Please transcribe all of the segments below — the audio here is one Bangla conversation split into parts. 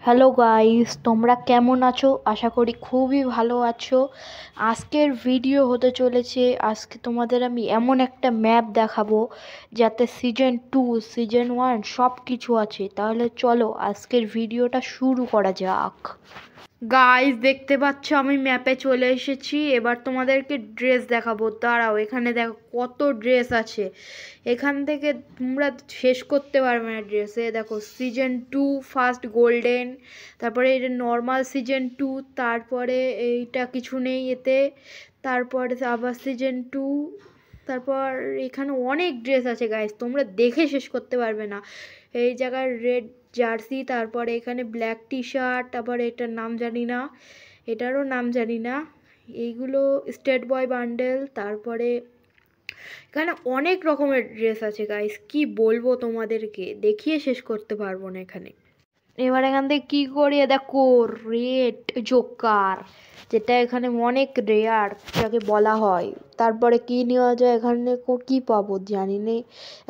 হ্যালো গাইস, তোমরা কেমন আছো? আশা করি খুবই ভালো আছো। আজকের ভিডিও হতে চলেছে, আজকে তোমাদের আমি এমন একটা ম্যাপ দেখাবো যাতে সিজন 2 সিজন 1 সব কিছু আছে। তাহলে চলো আজকের ভিডিওটা শুরু করা যাক। গাইস, দেখতে পাচ্ছ আমি ম্যাপে চলে এসেছি। এবার তোমাদেরকে ড্রেস দেখাবো। দাঁড়াও, এখানে দেখো কত ড্রেস আছে। এখান থেকে তোমরা শেষ করতে পারবে না ড্রেসে। দেখো সিজন 2 ফার্স্ট গোল্ডেন, তারপরে এটা নর্মাল সিজন 2, তারপরে এইটা কিছু নেই এতে, তারপরে আবার সিজন 2, তারপর এখানে অনেক ড্রেস আছে গাইস, তোমরা দেখে শেষ করতে পারবে না। এই জায়গায় রেড জার্সি, তারপরে এখানে ব্ল্যাক টি শার্ট, তারপর এটার নাম জানি না, এটারও নাম জানি না। এইগুলো স্টেট বয় বান্ডেল, তারপরে এখানে অনেক রকমের ড্রেস আছে গাইস, কি বলবো তোমাদেরকে, দেখিয়ে শেষ করতে পারবো না এখানে। এবার এখান থেকে কি করি, দেখো রেড জোকার, যেটা এখানে অনেক রেয়ার যাকে বলা হয়। তারপরে কি নেওয়া যায় এখানে, কি পাবো জানি না,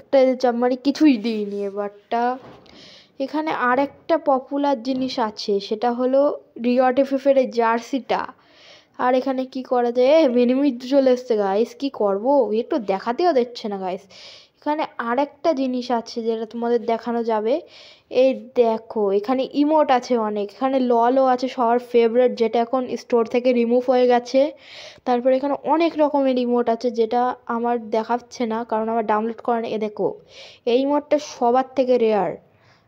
একটা চাম্মারি কিছুই দিইনি এবারটা। এখানে আর একটা পপুলার জিনিস আছে, সেটা হলো রিওটিফিফের এই জার্সিটা। আর এখানে কি করা যায়, মিনিমিট চলে এসছে গাইস, কি করব, একটু দেখাতেও দিচ্ছে না গাইস। এখানে আর একটা জিনিস আছে যেটা তোমাদের দেখানো যাবে। এই দেখো এখানে ইমোট আছে অনেক, এখানে ললও আছে সবার ফেভারিট, যেটা এখন স্টোর থেকে রিমুভ হয়ে গেছে। তারপরে এখানে অনেক রকমের ইমোট আছে যেটা আমার দেখাচ্ছে না কারণ আমার ডাউনলোড করা নেই। দেখো এই ইমোটটা সবার থেকে রেয়ার।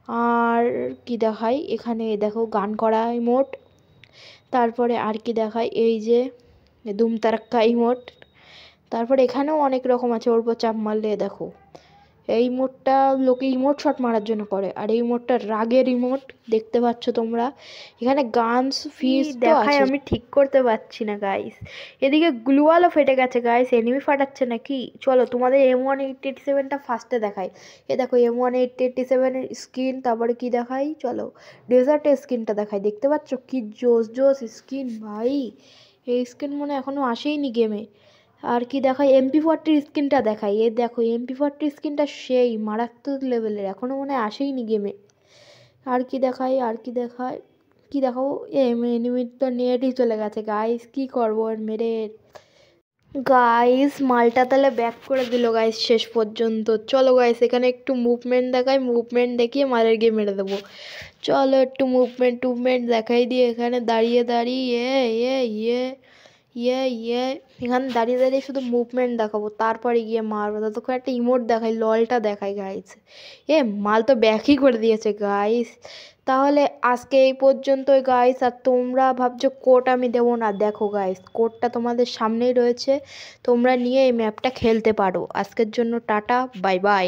আর কি দেখাই এখানে, দেখো গান করা ইমোট। তারপরে আর কি দেখাই, এই যে ধুম তারাক্কা ইমোট। তারপরে এখানেও অনেক রকম আছে, ওর উপর চাপ মারলে দেখো এই ইমোটটা লোকে ইমোট শট মারার জন্য করে, আর এই ইমোটটা রাগের ইমোট, দেখতে পাচ্ছ তোমরা। এখানে গানস ফিস দেখায়, আমি ঠিক করতে পারছি না গাইস। এদিকে গ্লুয়ালও ফেটে গেছে গাইস, এনিমি ফাটাচ্ছে নাকি। চলো তোমাদের M1887টা ফার্স্টে দেখাই। এ দেখো M1887-এর স্কিন, তারপরে কি দেখাই, চলো ডেজার্টের স্কিনটা দেখাই। দেখতে পাচ্ছ কি জোস জোস স্কিন ভাই, এই স্কিন মনে এখনো আসেইনি গেমে। আর কি দেখাই, MP40 স্কিনটা দেখাই। এই দেখো MP40 স্কিনটা সেই মারাত্মক লেভেলের, এখনও মনে হয় আসেইনি গেমে। আর কি দেখাই, আর কি দেখাই, কি দেখাবো, এনিমি তো নেটই চলে গেছে গাইস, কি করবো আর মেরে। গাইস মালটা তাহলে ব্যাক করে দিল গাইস শেষ পর্যন্ত। চলো গাইস এখানে একটু মুভমেন্ট দেখাই, মুভমেন্ট দেখিয়ে মারের গিয়ে মেরে দেবো। চলো একটু মুভমেন্ট দেখাই দিয়ে এখানে দাঁড়িয়ে দাঁড়িয়ে ইয়ে এখানে দাঁড়িয়ে দাঁড়িয়ে শুধু মুভমেন্ট দেখাবো, তারপরে গিয়ে মারবো। ততক্ষণ একটা ইমোট দেখাই, ললটা দেখাই গাইস। মাল তো ব্যাকই করে দিয়েছে গাইস। তাহলে আজকে এই পর্যন্তই গাইস। আর তোমরা ভাবছো কোড আমি দেবো না, দেখো গাইস কোডটা তোমাদের সামনেই রয়েছে, তোমরা নিয়ে এই ম্যাপটা খেলতে পারো। আজকের জন্য টাটা, বাই বাই।